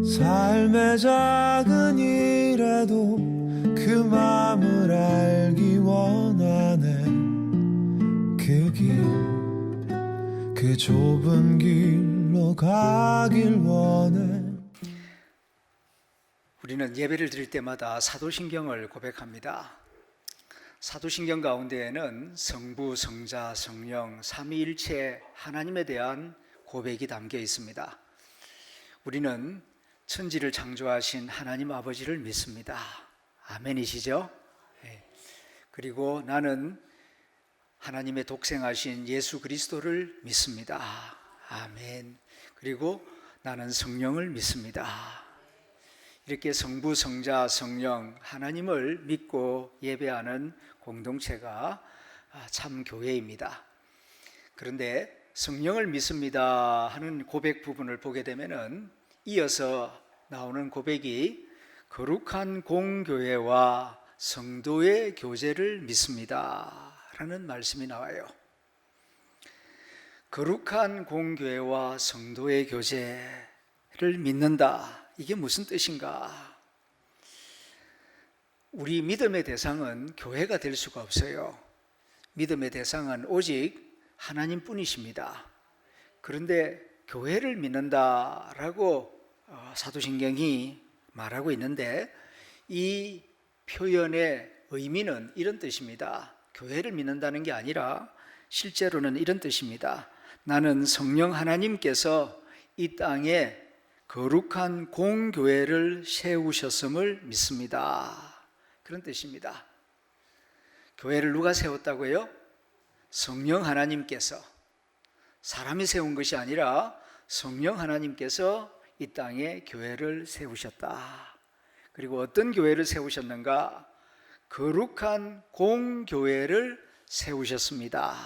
삶의 작은 일에도 그 맘을 알기 원하네. 그 좁은 길로 가길 원해. 우리는 예배를 드릴 때마다 사도신경을 고백합니다. 사도신경 가운데에는 성부, 성자, 성령, 삼위일체 하나님에 대한 고백이 담겨 있습니다. 우리는 천지를 창조하신 하나님 아버지를 믿습니다. 아멘이시죠? 네. 그리고 나는 하나님의 독생하신 예수 그리스도를 믿습니다. 아멘. 그리고 나는 성령을 믿습니다. 이렇게 성부, 성자, 성령 하나님을 믿고 예배하는 공동체가 참 교회입니다. 그런데 성령을 믿습니다 하는 고백 부분을 보게 되면은 이어서 나오는 고백이 거룩한 공교회와 성도의 교제를 믿습니다 라는 말씀이 나와요. 거룩한 공교회와 성도의 교제를 믿는다. 이게 무슨 뜻인가? 우리 믿음의 대상은 교회가 될 수가 없어요. 믿음의 대상은 오직 하나님뿐이십니다. 그런데 교회를 믿는다라고 사도신경이 말하고 있는데 이 표현의 의미는 이런 뜻입니다. 교회를 믿는다는 게 아니라 실제로는 이런 뜻입니다. 나는 성령 하나님께서 이 땅에 거룩한 공교회를 세우셨음을 믿습니다. 그런 뜻입니다. 교회를 누가 세웠다고요? 성령 하나님께서. 사람이 세운 것이 아니라 성령 하나님께서 이 땅에 교회를 세우셨다. 그리고 어떤 교회를 세우셨는가? 거룩한 공교회를 세우셨습니다.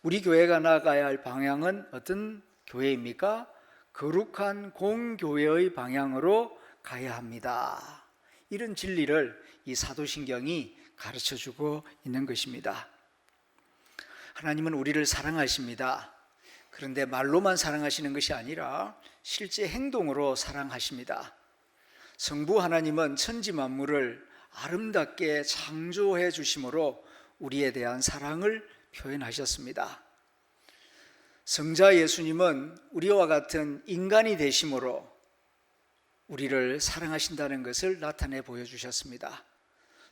우리 교회가 나가야 할 방향은 어떤 교회입니까? 거룩한 공교회의 방향으로 가야 합니다. 이런 진리를 이 사도신경이 가르쳐주고 있는 것입니다. 하나님은 우리를 사랑하십니다. 그런데 말로만 사랑하시는 것이 아니라 실제 행동으로 사랑하십니다. 성부 하나님은 천지 만물을 아름답게 창조해 주심으로 우리에 대한 사랑을 표현하셨습니다. 성자 예수님은 우리와 같은 인간이 되심으로 우리를 사랑하신다는 것을 나타내 보여주셨습니다.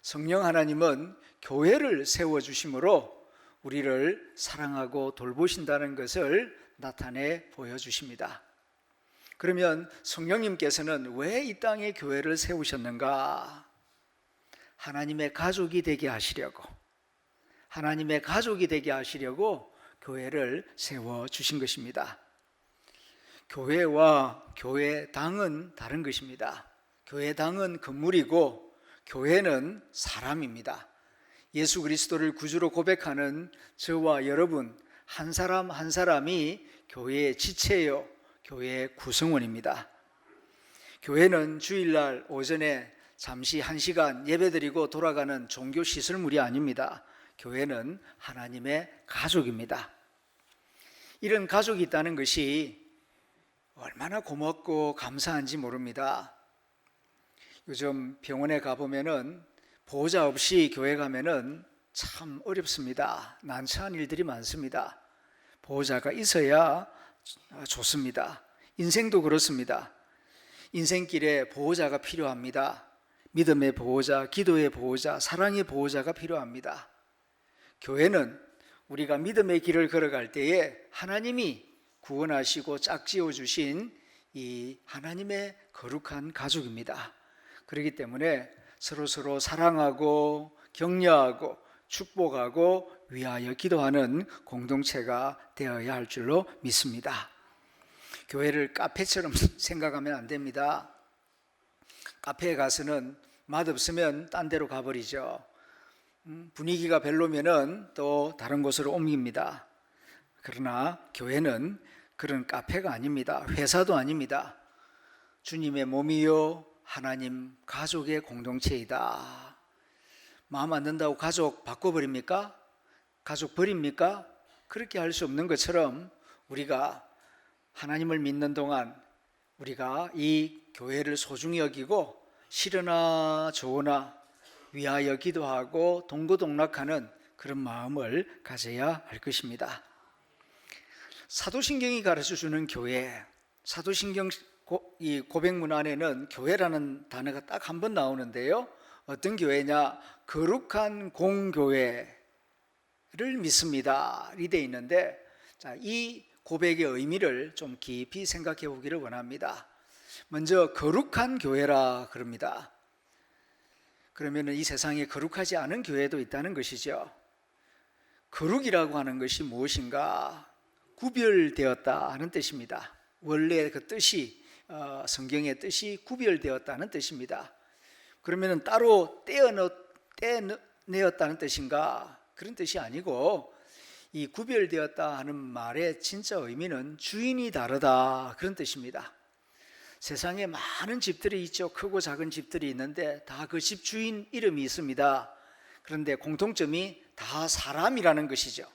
성령 하나님은 교회를 세워주심으로 우리를 사랑하고 돌보신다는 것을 나타내 보여주십니다. 그러면 성령님께서는 왜 이 땅에 교회를 세우셨는가? 하나님의 가족이 되게 하시려고, 하나님의 가족이 되게 하시려고 교회를 세워주신 것입니다. 교회와 교회당은 다른 것입니다. 교회당은 건물이고 교회는 사람입니다. 예수 그리스도를 구주로 고백하는 저와 여러분 한 사람 한 사람이 교회의 지체요, 교회의 구성원입니다. 교회는 주일날 오전에 잠시 1시간 예배드리고 돌아가는 종교 시설물이 아닙니다. 교회는 하나님의 가족입니다. 이런 가족이 있다는 것이 얼마나 고맙고 감사한지 모릅니다. 요즘 병원에 가보면은 보호자 없이 교회 가면은 참 어렵습니다. 난처한 일들이 많습니다. 보호자가 있어야 좋습니다. 인생도 그렇습니다. 인생길에 보호자가 필요합니다. 믿음의 보호자, 기도의 보호자, 사랑의 보호자가 필요합니다. 교회는 우리가 믿음의 길을 걸어갈 때에 하나님이 구원하시고 짝지어 주신 이 하나님의 거룩한 가족입니다. 그렇기 때문에 서로 사랑하고 격려하고 축복하고 위하여 기도하는 공동체가 되어야 할 줄로 믿습니다. 교회를 카페처럼 생각하면 안 됩니다. 카페에 가서는 맛없으면 딴 데로 가버리죠. 분위기가 별로면은 또 다른 곳으로 옮깁니다. 그러나 교회는 그런 카페가 아닙니다. 회사도 아닙니다. 주님의 몸이요 하나님 가족의 공동체이다. 마음 안 든다고 가족 바꿔버립니까? 가족 버립니까? 그렇게 할 수 없는 것처럼 우리가 하나님을 믿는 동안 우리가 이 교회를 소중히 여기고 싫으나 좋으나 위하여 기도하고 동고동락하는 그런 마음을 가져야 할 것입니다. 사도신경이 가르쳐주는 교회, 사도신경 이 고백문 안에는 교회라는 단어가 딱 한 번 나오는데요. 어떤 교회냐? 거룩한 공교회를 믿습니다. 이 되어 있는데, 자, 이 고백의 의미를 좀 깊이 생각해 보기를 원합니다. 먼저 거룩한 교회라 그럽니다. 그러면 이 세상에 거룩하지 않은 교회도 있다는 것이죠. 거룩이라고 하는 것이 무엇인가? 구별되었다 하는 뜻입니다. 원래 그 뜻이 성경의 뜻이 구별되었다는 뜻입니다. 그러면 따로 떼내었다는 뜻인가? 그런 뜻이 아니고, 이 구별되었다 하는 말의 진짜 의미는 주인이 다르다 그런 뜻입니다. 세상에 많은 집들이 있죠. 크고 작은 집들이 있는데 다 그 집 주인 이름이 있습니다. 그런데 공통점이 다 사람이라는 것이죠.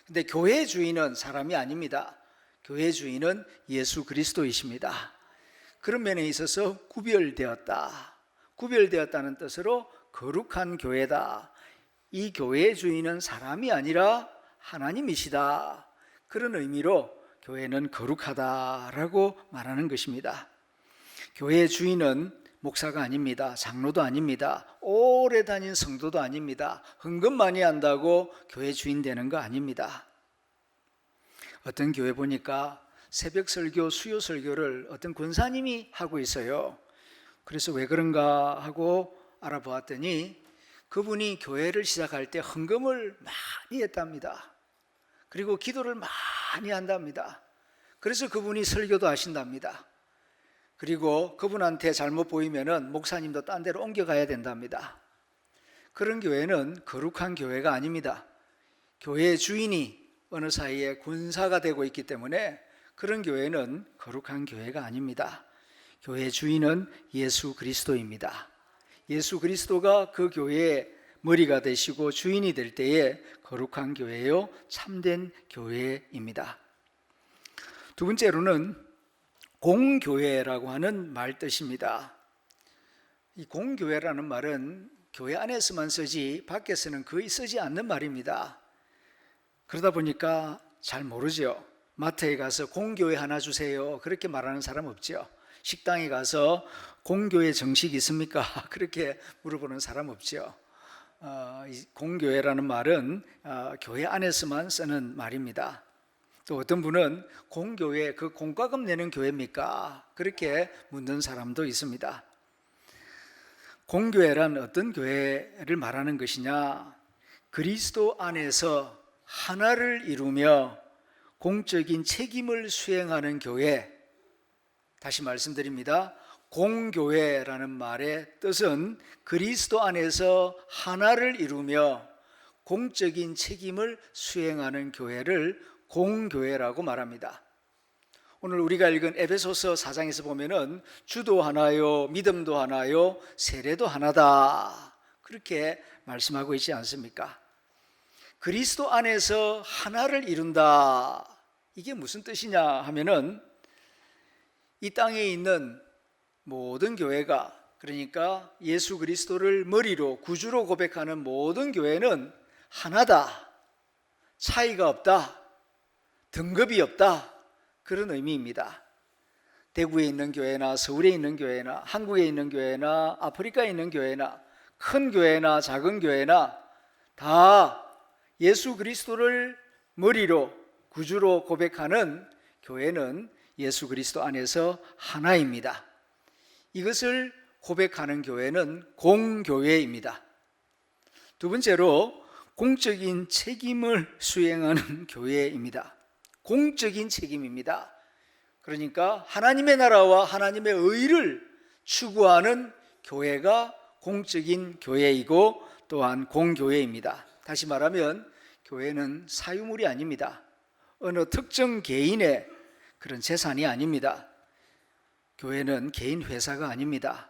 근데 교회 주인은 사람이 아닙니다. 교회 주인은 예수 그리스도이십니다. 그런 면에 있어서 구별되었다는 뜻으로 거룩한 교회다. 이 교회의 주인은 사람이 아니라 하나님이시다. 그런 의미로 교회는 거룩하다라고 말하는 것입니다. 교회의 주인은 목사가 아닙니다. 장로도 아닙니다. 오래 다닌 성도도 아닙니다. 헌금 많이 한다고 교회 주인 되는 거 아닙니다. 어떤 교회 보니까 새벽 설교, 수요 설교를 어떤 권사님이 하고 있어요. 그래서 왜 그런가 하고 알아보았더니 그분이 교회를 시작할 때 헌금을 많이 했답니다. 그리고 기도를 많이 한답니다. 그래서 그분이 설교도 하신답니다. 그리고 그분한테 잘못 보이면은 목사님도 딴 데로 옮겨가야 된답니다. 그런 교회는 거룩한 교회가 아닙니다. 교회의 주인이 어느 사이에 군사가 되고 있기 때문에 그런 교회는 거룩한 교회가 아닙니다. 교회의 주인은 예수 그리스도입니다. 예수 그리스도가 그 교회의 머리가 되시고 주인이 될 때에 거룩한 교회요, 참된 교회입니다. 두 번째로는 공교회라고 하는 말 뜻입니다. 이 공교회라는 말은 교회 안에서만 쓰지 밖에서는 거의 쓰지 않는 말입니다. 그러다 보니까 잘 모르죠. 마트에 가서 공교회 하나 주세요 그렇게 말하는 사람 없죠. 식당에 가서 공교회 정식 있습니까? 그렇게 물어보는 사람 없죠. 공교회라는 말은 교회 안에서만 쓰는 말입니다. 또 어떤 분은 공교회, 그 공과금 내는 교회입니까? 그렇게 묻는 사람도 있습니다. 공교회란 어떤 교회를 말하는 것이냐? 그리스도 안에서 하나를 이루며 공적인 책임을 수행하는 교회. 다시 말씀드립니다. 공교회라는 말의 뜻은 그리스도 안에서 하나를 이루며 공적인 책임을 수행하는 교회를 공교회라고 말합니다. 오늘 우리가 읽은 에베소서 4장에서 보면은 주도 하나요, 믿음도 하나요, 세례도 하나다 그렇게 말씀하고 있지 않습니까? 그리스도 안에서 하나를 이룬다. 이게 무슨 뜻이냐 하면은 이 땅에 있는 모든 교회가, 그러니까 예수 그리스도를 머리로 구주로 고백하는 모든 교회는 하나다. 차이가 없다. 등급이 없다. 그런 의미입니다. 대구에 있는 교회나 서울에 있는 교회나 한국에 있는 교회나 아프리카에 있는 교회나 큰 교회나 작은 교회나 다 예수 그리스도를 머리로 구주로 고백하는 교회는 예수 그리스도 안에서 하나입니다. 이것을 고백하는 교회는 공교회입니다. 두 번째로 공적인 책임을 수행하는 교회입니다. 공적인 책임입니다. 그러니까 하나님의 나라와 하나님의 의를 추구하는 교회가 공적인 교회이고 또한 공교회입니다. 다시 말하면 교회는 사유물이 아닙니다. 어느 특정 개인의 그런 재산이 아닙니다. 교회는 개인 회사가 아닙니다.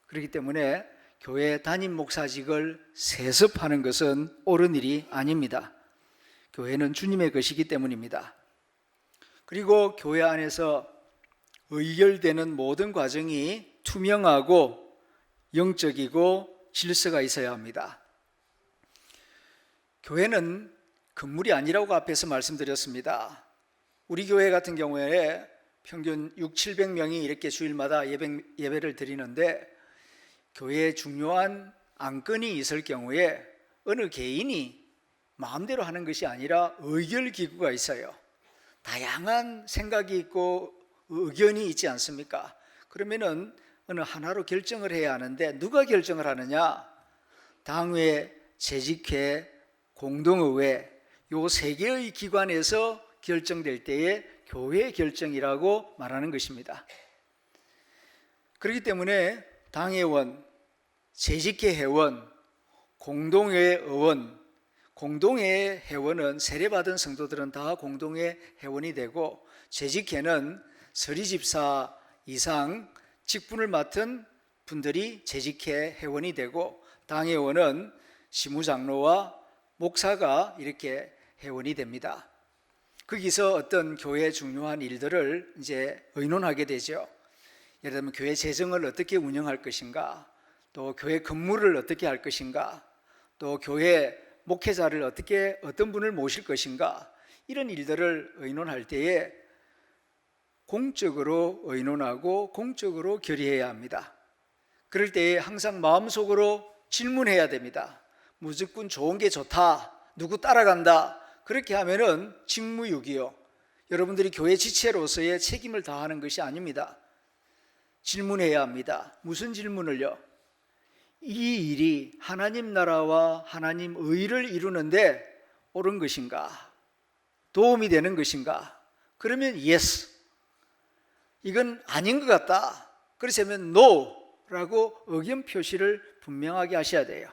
그렇기 때문에 교회 담임 목사직을 세습하는 것은 옳은 일이 아닙니다. 교회는 주님의 것이기 때문입니다. 그리고 교회 안에서 의결되는 모든 과정이 투명하고 영적이고 질서가 있어야 합니다. 교회는 건물이 아니라고 앞에서 말씀드렸습니다. 우리 교회 같은 경우에 평균 600~700명이 이렇게 주일마다 예배를 드리는데, 교회에 중요한 안건이 있을 경우에 어느 개인이 마음대로 하는 것이 아니라 의결기구가 있어요. 다양한 생각이 있고 의견이 있지 않습니까? 그러면은 어느 하나로 결정을 해야 하는데, 누가 결정을 하느냐? 당회, 재직회, 공동의회, 요 세 개의 기관에서 결정될 때에 교회 결정이라고 말하는 것입니다. 그렇기 때문에 당회원, 재직회 회원, 공동회 의원, 공동회 회원은 세례받은 성도들은 다 공동회 회원이 되고, 재직회는 서리집사 이상 직분을 맡은 분들이 재직회 회원이 되고, 당회원은 시무장로와 목사가 이렇게 회원이 됩니다. 거기서 어떤 교회 중요한 일들을 이제 의논하게 되죠. 예를 들면 교회 재정을 어떻게 운영할 것인가, 또 교회 건물을 어떻게 할 것인가, 또 교회 목회자를 어떤 분을 모실 것인가, 이런 일들을 의논할 때에 공적으로 의논하고 공적으로 결의해야 합니다. 그럴 때에 항상 마음속으로 질문해야 됩니다. 무조건 좋은 게 좋다, 누구 따라간다, 그렇게 하면은 직무유기요, 여러분들이 교회 지체로서의 책임을 다하는 것이 아닙니다. 질문해야 합니다. 무슨 질문을요? 이 일이 하나님 나라와 하나님 의를 이루는데 옳은 것인가? 도움이 되는 것인가? 그러면 yes, 이건 아닌 것 같다, 그렇다면 no 라고 의견 표시를 분명하게 하셔야 돼요.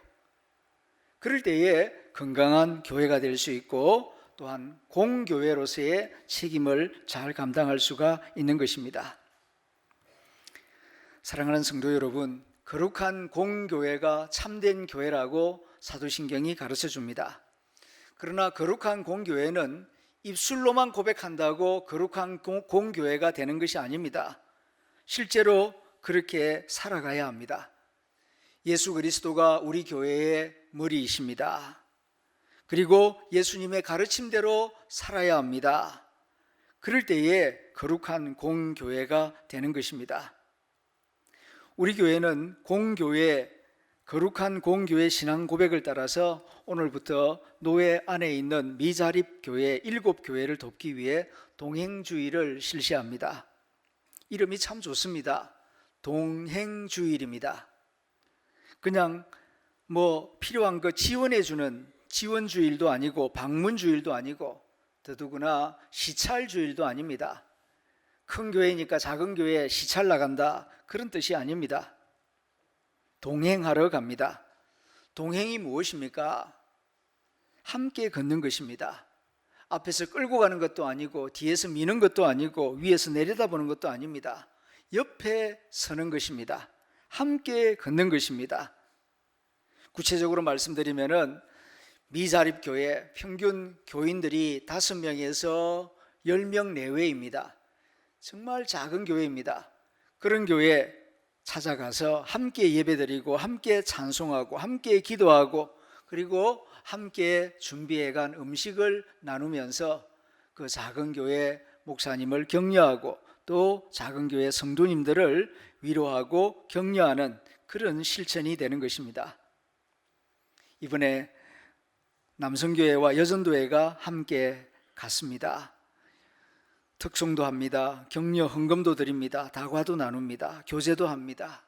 그럴 때에 건강한 교회가 될 수 있고, 또한 공교회로서의 책임을 잘 감당할 수가 있는 것입니다. 사랑하는 성도 여러분, 거룩한 공교회가 참된 교회라고 사도신경이 가르쳐 줍니다. 그러나 거룩한 공교회는 입술로만 고백한다고 거룩한 공교회가 되는 것이 아닙니다. 실제로 그렇게 살아가야 합니다. 예수 그리스도가 우리 교회의 머리이십니다. 그리고 예수님의 가르침대로 살아야 합니다. 그럴 때에 거룩한 공교회가 되는 것입니다. 우리 교회는 공교회, 거룩한 공교회 신앙 고백을 따라서 오늘부터 노예 안에 있는 미자립 교회 7교회를 돕기 위해 동행주일을 실시합니다. 이름이 참 좋습니다. 동행주일입니다. 그냥 필요한 거 지원해주는 지원주일도 아니고 방문주일도 아니고 더더구나 시찰주일도 아닙니다. 큰 교회니까 작은 교회에 시찰 나간다, 그런 뜻이 아닙니다. 동행하러 갑니다. 동행이 무엇입니까? 함께 걷는 것입니다. 앞에서 끌고 가는 것도 아니고 뒤에서 미는 것도 아니고 위에서 내려다보는 것도 아닙니다. 옆에 서는 것입니다. 함께 걷는 것입니다. 구체적으로 말씀드리면은 미자립 교회 평균 교인들이 5명에서 10명 내외입니다. 정말 작은 교회입니다. 그런 교회 찾아가서 함께 예배드리고 함께 찬송하고 함께 기도하고, 그리고 함께 준비해간 음식을 나누면서 그 작은 교회 목사님을 격려하고 또 작은 교회 성도님들을 위로하고 격려하는 그런 실천이 되는 것입니다. 이번에 남성교회와 여전도회가 함께 갔습니다. 특송도 합니다. 격려 헌금도 드립니다. 다과도 나눕니다. 교제도 합니다.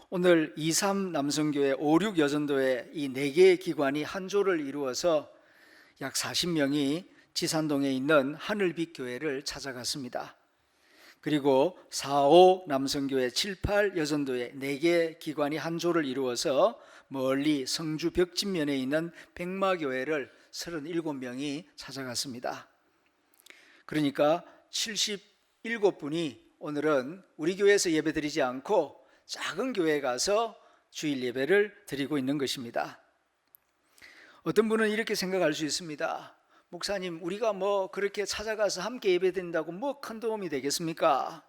오늘 23 남성교회, 56 여전도회 이 4개의 기관이 한 조를 이루어서 약 40명이 지산동에 있는 하늘빛 교회를 찾아갔습니다. 그리고 45 남성교회, 78 여전도회 4개 기관이 한 조를 이루어서 멀리 성주 벽진면에 있는 백마교회를 37명이 찾아갔습니다. 그러니까 77분이 오늘은 우리 교회에서 예배드리지 않고 작은 교회에 가서 주일 예배를 드리고 있는 것입니다. 어떤 분은 이렇게 생각할 수 있습니다. 목사님, 우리가 뭐 그렇게 찾아가서 함께 예배드린다고 뭐 큰 도움이 되겠습니까?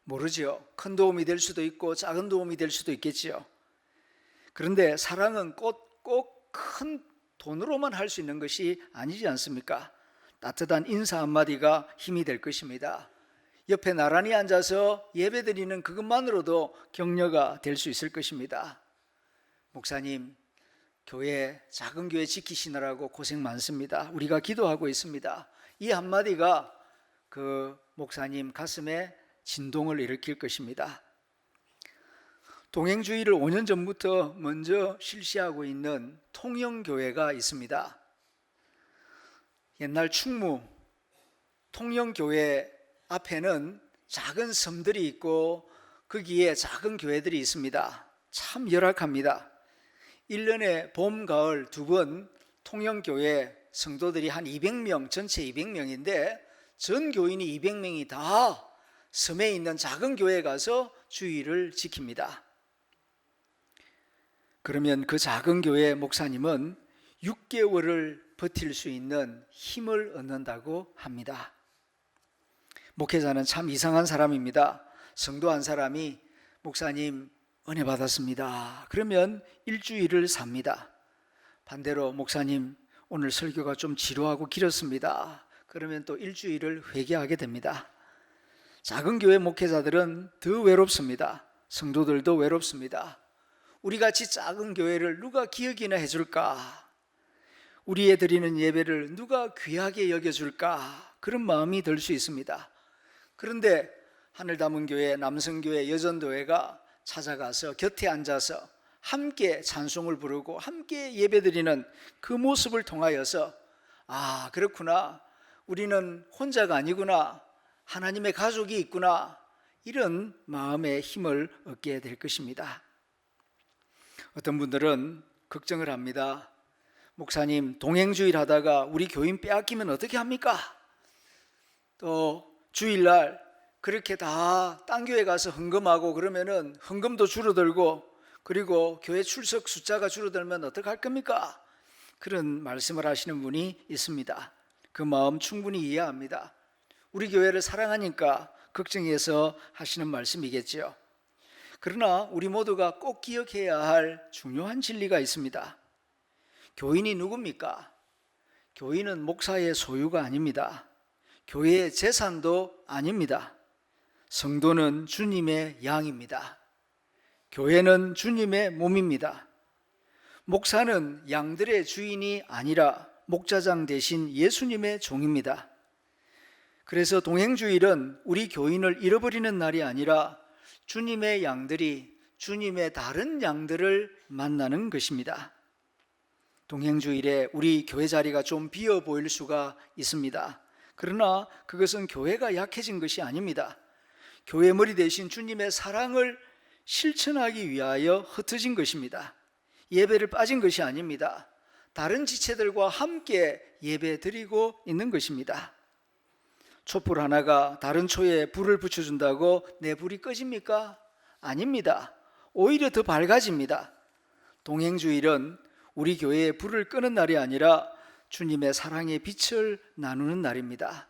모르죠. 큰 도움이 될 수도 있고 작은 도움이 될 수도 있겠지요. 그런데 사랑은 꼭 큰 돈으로만 할 수 있는 것이 아니지 않습니까? 따뜻한 인사 한마디가 힘이 될 것입니다. 옆에 나란히 앉아서 예배드리는 그것만으로도 격려가 될 수 있을 것입니다. 목사님, 작은 교회 지키시느라고 고생 많습니다. 우리가 기도하고 있습니다. 이 한마디가 그 목사님 가슴에 진동을 일으킬 것입니다. 동행주의를 5년 전부터 먼저 실시하고 있는 통영교회가 있습니다. 옛날 충무 통영교회 앞에는 작은 섬들이 있고 거기에 작은 교회들이 있습니다. 참 열악합니다. 1년에 봄, 가을 두 번 통영교회 성도들이 한 200명, 전체 200명인데 전 교인이 200명이 다 섬에 있는 작은 교회에 가서 주의를 지킵니다. 그러면 그 작은 교회 목사님은 6개월을 버틸 수 있는 힘을 얻는다고 합니다. 목회자는 참 이상한 사람입니다. 성도 한 사람이 목사님 은혜 받았습니다. 그러면 일주일을 삽니다. 반대로 목사님 오늘 설교가 좀 지루하고 길었습니다. 그러면 또 일주일을 회개하게 됩니다. 작은 교회 목회자들은 더 외롭습니다. 성도들도 외롭습니다. 우리 같이 작은 교회를 누가 기억이나 해줄까? 우리의 드리는 예배를 누가 귀하게 여겨줄까? 그런 마음이 들 수 있습니다. 그런데 하늘담은교회, 남성교회, 여전도회가 찾아가서 곁에 앉아서 함께 찬송을 부르고 함께 예배드리는 그 모습을 통하여서 아, 그렇구나, 우리는 혼자가 아니구나, 하나님의 가족이 있구나, 이런 마음의 힘을 얻게 될 것입니다. 어떤 분들은 걱정을 합니다. 목사님, 동행주일 하다가 우리 교인 빼앗기면 어떻게 합니까? 또 주일날 그렇게 다 딴 교회 가서 헌금하고 그러면은 헌금도 줄어들고 그리고 교회 출석 숫자가 줄어들면 어떡할 겁니까? 그런 말씀을 하시는 분이 있습니다. 그 마음 충분히 이해합니다. 우리 교회를 사랑하니까 걱정해서 하시는 말씀이겠죠. 그러나 우리 모두가 꼭 기억해야 할 중요한 진리가 있습니다. 교인이 누굽니까? 교인은 목사의 소유가 아닙니다. 교회의 재산도 아닙니다. 성도는 주님의 양입니다. 교회는 주님의 몸입니다. 목사는 양들의 주인이 아니라 목자장 대신 예수님의 종입니다. 그래서 동행주일은 우리 교인을 잃어버리는 날이 아니라 주님의 양들이 주님의 다른 양들을 만나는 것입니다. 동행주일에 우리 교회 자리가 좀 비어 보일 수가 있습니다. 그러나 그것은 교회가 약해진 것이 아닙니다. 교회 머리 대신 주님의 사랑을 실천하기 위하여 흩어진 것입니다. 예배를 빠진 것이 아닙니다. 다른 지체들과 함께 예배 드리고 있는 것입니다. 촛불 하나가 다른 초에 불을 붙여준다고 내 불이 꺼집니까? 아닙니다. 오히려 더 밝아집니다. 동행주일은 우리 교회의 불을 끄는 날이 아니라 주님의 사랑의 빛을 나누는 날입니다.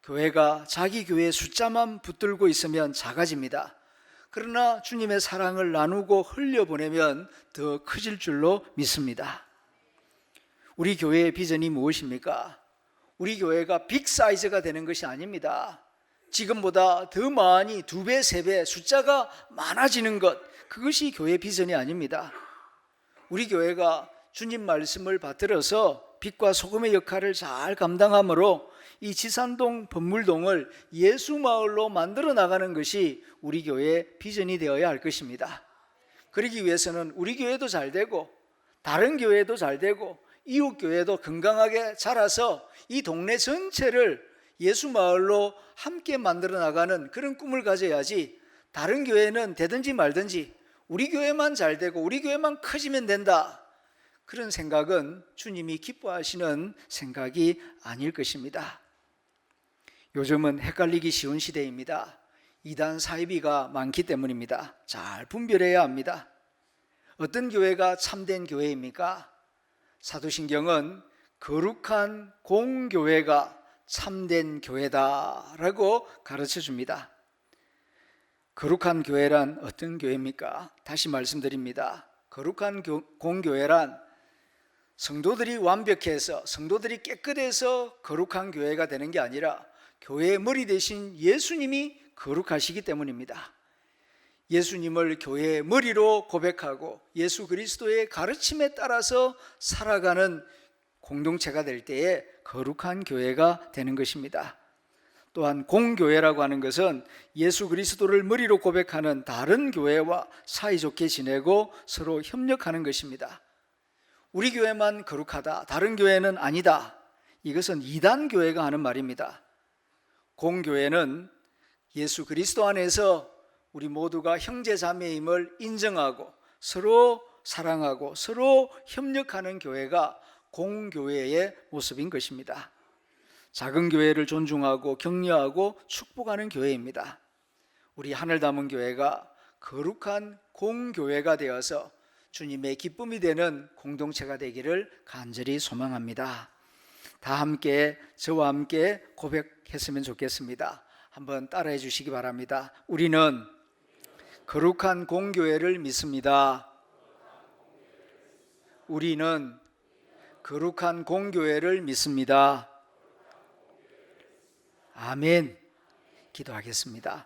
교회가 자기 교회 숫자만 붙들고 있으면 작아집니다. 그러나 주님의 사랑을 나누고 흘려보내면 더 커질 줄로 믿습니다. 우리 교회의 비전이 무엇입니까? 우리 교회가 빅사이즈가 되는 것이 아닙니다. 지금보다 더 많이 2배, 3배 숫자가 많아지는 것, 그것이 교회 비전이 아닙니다. 우리 교회가 주님 말씀을 받들어서 빛과 소금의 역할을 잘 감당함으로 이 지산동 법물동을 예수마을로 만들어 나가는 것이 우리 교회의 비전이 되어야 할 것입니다. 그러기 위해서는 우리 교회도 잘 되고 다른 교회도 잘 되고 이웃 교회도 건강하게 자라서 이 동네 전체를 예수마을로 함께 만들어 나가는 그런 꿈을 가져야지, 다른 교회는 되든지 말든지 우리 교회만 잘 되고 우리 교회만 커지면 된다, 그런 생각은 주님이 기뻐하시는 생각이 아닐 것입니다. 요즘은 헷갈리기 쉬운 시대입니다. 이단 사이비가 많기 때문입니다. 잘 분별해야 합니다. 어떤 교회가 참된 교회입니까? 사도신경은 거룩한 공교회가 참된 교회다라고 가르쳐 줍니다. 거룩한 교회란 어떤 교회입니까? 다시 말씀드립니다. 거룩한 공교회란 성도들이 완벽해서, 성도들이 깨끗해서 거룩한 교회가 되는 게 아니라 교회의 머리 대신 예수님이 거룩하시기 때문입니다. 예수님을 교회의 머리로 고백하고 예수 그리스도의 가르침에 따라서 살아가는 공동체가 될 때에 거룩한 교회가 되는 것입니다. 또한 공교회라고 하는 것은 예수 그리스도를 머리로 고백하는 다른 교회와 사이좋게 지내고 서로 협력하는 것입니다. 우리 교회만 거룩하다, 다른 교회는 아니다. 이것은 이단 교회가 하는 말입니다. 공교회는 예수 그리스도 안에서 우리 모두가 형제 자매임을 인정하고 서로 사랑하고 서로 협력하는 교회가 공교회의 모습인 것입니다. 작은 교회를 존중하고 격려하고 축복하는 교회입니다. 우리 하늘담은 교회가 거룩한 공교회가 되어서 주님의 기쁨이 되는 공동체가 되기를 간절히 소망합니다. 다 함께 저와 함께 고백했으면 좋겠습니다. 한번 따라해 주시기 바랍니다. 우리는 거룩한 공교회를 믿습니다. 우리는 거룩한 공교회를 믿습니다. 아멘. 기도하겠습니다.